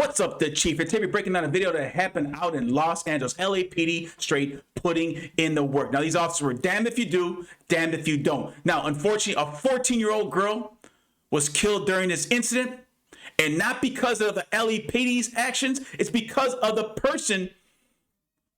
What's up, the Chief? And today we're breaking down a video that happened out in Los Angeles. LAPD straight putting in the work. Now, these officers were damned if you do, damned if you don't. Now, unfortunately, a 14-year-old girl was killed during this incident, and not because of the LAPD's actions. It's because of the person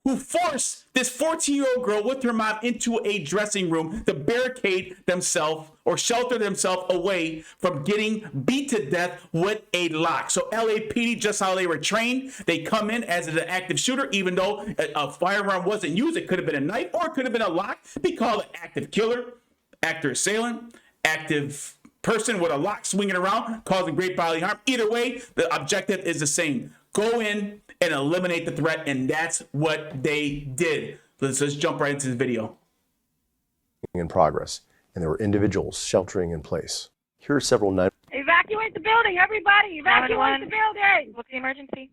who forced this 14-year-old girl with her mom into a dressing room to barricade themselves or shelter themselves away from getting beat to death with a lock. So LAPD, just how they were trained, they come in as an active shooter, even though a firearm wasn't used. It could have been a knife or it could have been a lock. Be called an active killer, active assailant, active person with a lock swinging around, causing great bodily harm. Either way, the objective is the same. Go in and eliminate the threat, and that's what they did. Let's jump right into the video. In progress, and there were individuals sheltering in place. Here are several Evacuate the building, everybody! Evacuate the building! What's the emergency?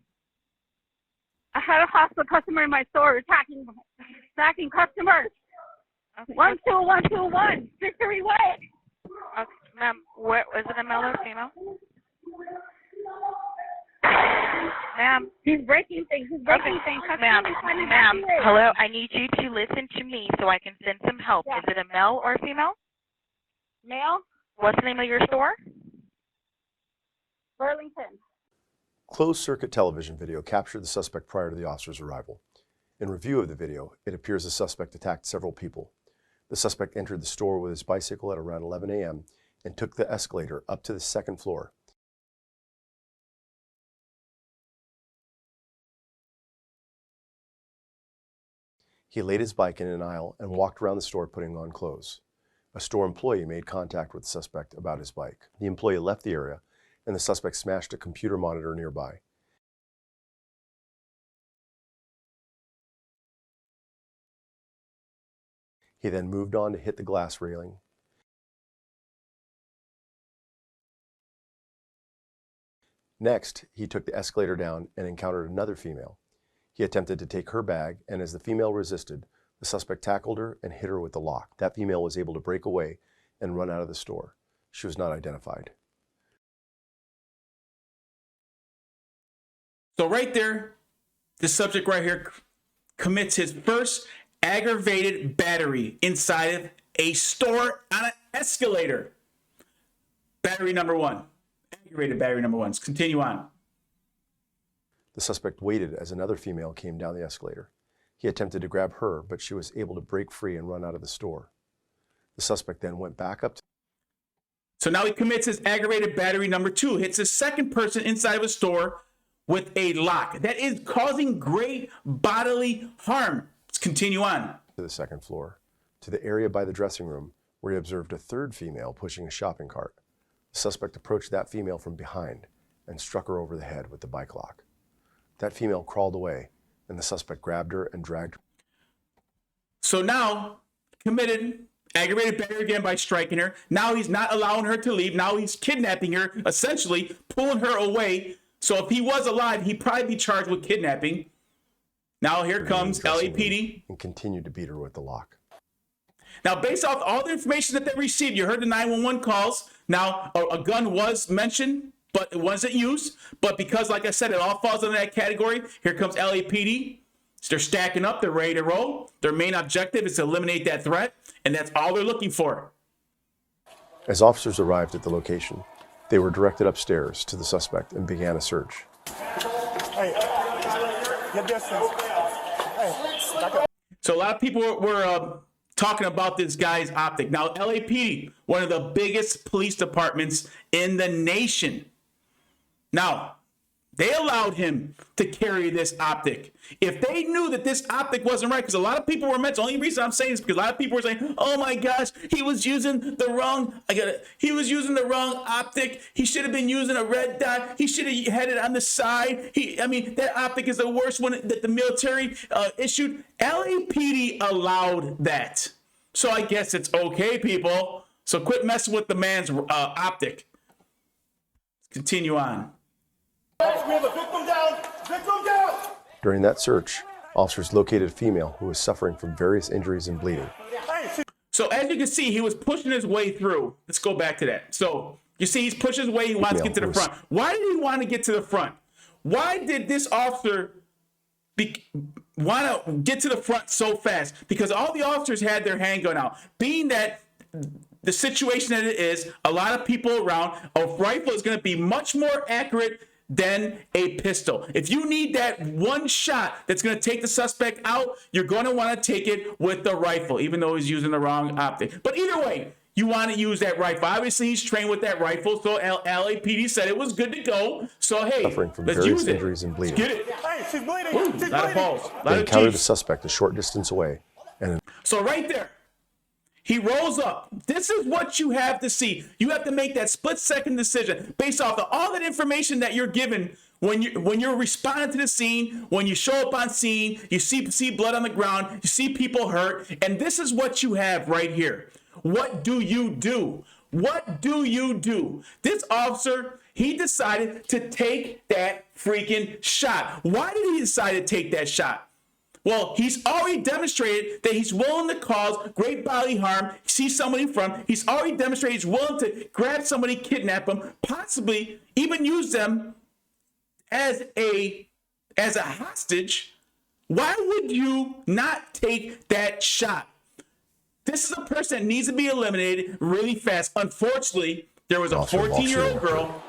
I had a hostile customer in my store attacking customers. Okay. 12121, Victory Way. Okay, ma'am, what was it, a male or female? Ma'am. He's breaking things. Ma'am, hello, I need you to listen to me so I can send some help. Yeah. Is it a male or a female? Male. What's the name of your store? Burlington. Closed-circuit television video captured the suspect prior to the officer's arrival. In review of the video, it appears the suspect attacked several people. The suspect entered the store with his bicycle at around 11 a.m. and took the escalator up to the second floor. He laid his bike in an aisle and walked around the store putting on clothes. A store employee made contact with the suspect about his bike. The employee left the area, and the suspect smashed a computer monitor nearby. He then moved on to hit the glass railing. Next, he took the escalator down and encountered another female. He attempted to take her bag, and as the female resisted, the suspect tackled her and hit her with the lock. That female was able to break away and run out of the store. She was not identified. So right there, the subject right here commits his first aggravated battery inside of a store on an escalator. Battery number one. Aggravated battery number one. Let's continue on. The suspect waited as another female came down the escalator. He attempted to grab her, but she was able to break free and run out of the store. The suspect then went back up. So now he commits his aggravated battery number two, hits a second person inside of a store with a lock. That is causing great bodily harm. Let's continue on. To the second floor, to the area by the dressing room, where he observed a third female pushing a shopping cart. The suspect approached that female from behind and struck her over the head with the bike lock. That female crawled away, and the suspect grabbed her and dragged her. So now, committed aggravated battery again by striking her. Now he's not allowing her to leave. Now he's kidnapping her, essentially pulling her away. So if he was alive, he'd probably be charged with kidnapping. Now here comes LAPD. And continued to beat her with the lock. Now, based off all the information that they received, you heard the 911 calls. Now, a gun was mentioned, but it wasn't used. But because, like I said, it all falls under that category, here comes LAPD. They're stacking up. They're ready to roll. Their main objective is to eliminate that threat, and that's all they're looking for. As officers arrived at the location, they were directed upstairs to the suspect and began a search. Hey, your distance. Hey, so a lot of people were talking about this guy's optic. Now, LAPD, one of the biggest police departments in the nation. Now, they allowed him to carry this optic. If they knew that this optic wasn't right, because a lot of people were meant, the only reason I'm saying is because a lot of people were saying, oh my gosh, he was using the wrong optic. He should have been using a red dot. He should have had it on the side. That optic is the worst one that the military issued. LAPD allowed that. So I guess it's okay, people. So quit messing with the man's optic. Continue on. we have a victim down! Victim down! During that search, officers located a female who was suffering from various injuries and bleeding. So as you can see, he was pushing his way through. Let's go back to that. So you see, he's pushing his way. He wants to get to the front. Why did he want to get to the front? Why did this officer want to get to the front so fast? Because all the officers had their handgun out. Being that the situation that it is, a lot of people around, a rifle is going to be much more accurate than a pistol. If you need that one shot that's going to take the suspect out, you're going to want to take it with the rifle, even though he's using the wrong optic. But either way, you want to use that rifle. Obviously, he's trained with that rifle, so LAPD said it was good to go. So, hey, Suffering from let's various use it. injuries and bleeding. Let's get it. Hey, she's bleeding. Ooh, She's lot of bleeding. balls. They Lot of encountered the teeth. suspect a short distance away, and So right there, he rolls up. This is what you have to see. You have to make that split-second decision based off of all that information that you're given when you're responding to the scene, when you show up on scene, you see blood on the ground, you see people hurt, and this is what you have right here. What do you do? What do you do? This officer, he decided to take that freaking shot. Why did he decide to take that shot? Well, he's already demonstrated that he's willing to cause great bodily harm, see somebody in front. He's already demonstrated he's willing to grab somebody, kidnap them, possibly even use them as a hostage. Why would you not take that shot? This is a person that needs to be eliminated really fast. Unfortunately, there was a 14-year-old girl.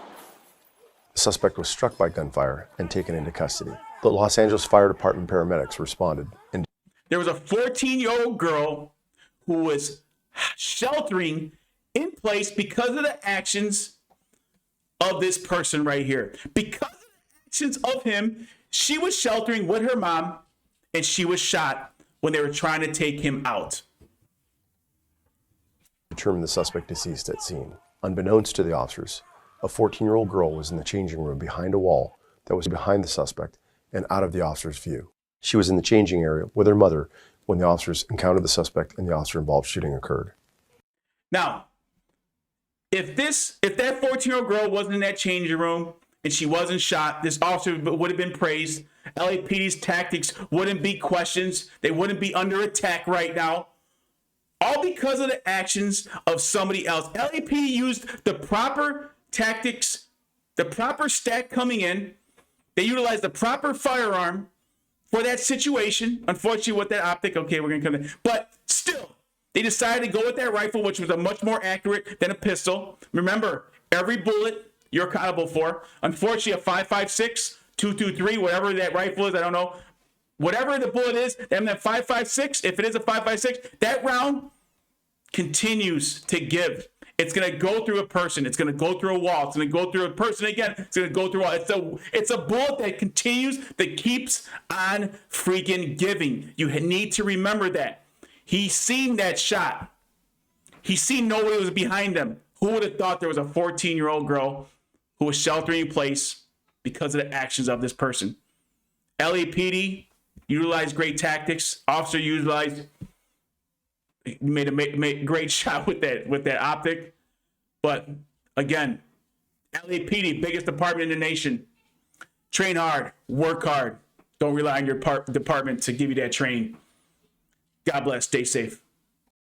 the suspect was struck by gunfire and taken into custody. The Los Angeles Fire Department paramedics responded and There was a 14-year-old girl who was sheltering in place because of the actions of this person right here. Because of the actions of him, she was sheltering with her mom, and she was shot when they were trying to take him out. determined the suspect deceased at scene. Unbeknownst to the officers, a 14-year-old girl was in the changing room behind a wall that was behind the suspect and out of the officer's view. She was in the changing area with her mother when the officers encountered the suspect and the officer-involved shooting occurred. Now, if that 14-year-old girl wasn't in that changing room and she wasn't shot, this officer would have been praised. LAPD's tactics wouldn't be questioned. They wouldn't be under attack right now. All because of the actions of somebody else. LAPD used the proper tactics, the proper stack coming in. They utilized the proper firearm for that situation. Unfortunately, with that optic, okay, we're going to come in. But still, they decided to go with that rifle, which was a much more accurate than a pistol. Remember, every bullet you're accountable for. Unfortunately, a 5.56, 223, whatever that rifle is, I don't know. Whatever the bullet is, that 5.56, if it is a 5.56, that round continues to give. It's going to go through a person. It's going to go through a wall. It's going to go through a person again. It's going to go through a wall. It's a bullet that continues, that keeps on freaking giving. You need to remember that. He's seen that shot. He's seen nobody was behind him. Who would have thought there was a 14-year-old girl who was sheltering in place because of the actions of this person? LAPD utilized great tactics. Officer made a great shot with that optic. But again, LAPD, biggest department in the nation. Train hard, work hard. Don't rely on your department to give you that training. God bless. Stay safe.